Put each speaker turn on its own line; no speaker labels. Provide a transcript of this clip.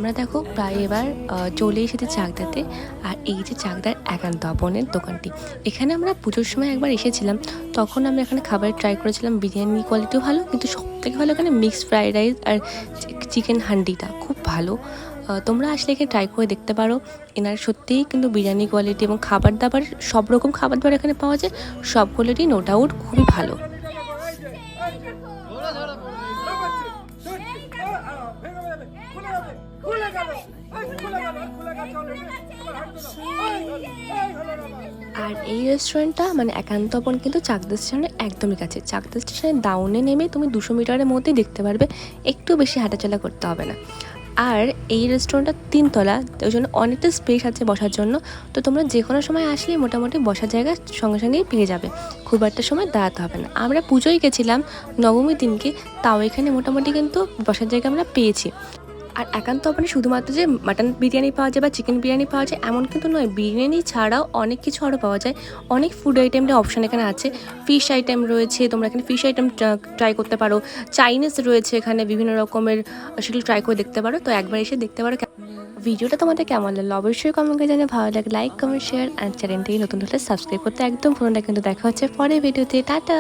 আমরা দেখো প্রায় এবার চলে এসেছি চাকদাতে। আর এই যে চাকদার একান্ত আপনের দোকানটি, এখানে আমরা পুজোর সময় একবার এসেছিলাম, তখন আমরা এখানে খাবার ট্রাই করেছিলাম। বিরিয়ানি কোয়ালিটিও ভালো, কিন্তু সবথেকে ভালো এখানে মিক্সড ফ্রাইড রাইস আর চিকেন হান্ডিটা খুব ভালো। তোমরা আসলে এখানে ট্রাই করে দেখতে পারো। এনার সত্যিই কিন্তু বিরিয়ানি কোয়ালিটি এবং খাবার দাবার, সব রকম খাবার দাবার এখানে পাওয়া যায়, সব কোয়ালিটি নো ডাউট খুবই ভালো। আর এই রেস্টুরেন্টটা মানে একান্ত আপন কিন্তু চাকদা স্টেশনের একদমই কাছে। চাকদা স্টেশনের ডাউনে নেমে তুমি 200 মিটারের মধ্যেই দেখতে পারবে, একটু বেশি হাঁটাচলা করতে হবে না। আর এই রেস্টুরেন্টটা 3 তলা, ওই জন্য অনেকটা স্পেস আছে বসার জন্য। তো তোমরা যে কোনো সময় আসলে মোটামুটি বসার জায়গা সঙ্গে সঙ্গেই পেয়ে যাবে, খুব একটা সময় দাঁড়াতে হবে না। আমরা পুজোয় গেছিলাম নবমীর দিনকে, তাও এখানে মোটামুটি কিন্তু বসার জায়গা আমরা পেয়েছি। আর একান্ত আপনি শুধুমাত্র যে মাটন বিরিয়ানি পাওয়া যায় বা চিকেন বিরিয়ানি পাওয়া যায় এমন কিন্তু নয়, বিরিয়ানি ছাড়াও অনেক কিছু আরও পাওয়া যায়। অনেক ফুড আইটেমের অপশান এখানে আছে। ফিশ আইটেম রয়েছে, তোমরা এখানে ফিশ আইটেম ট্রাই করতে পারো। চাইনিজ রয়েছে এখানে বিভিন্ন রকমের, সেগুলো ট্রাই করে দেখতে পারো। তো একবার এসে দেখতে পারো। ভিডিওটা তোমাদের কেমন লাগলো অবশ্যই কমেন্ট করে জানিয়ে। ভালো লাগে লাইক কমেন্ট শেয়ার, আর চ্যানেলটাকে নতুন হলে সাবস্ক্রাইব করতে একদম ভুলো না। কিন্তু দেখা হচ্ছে পরের ভিডিওতে। টাটা।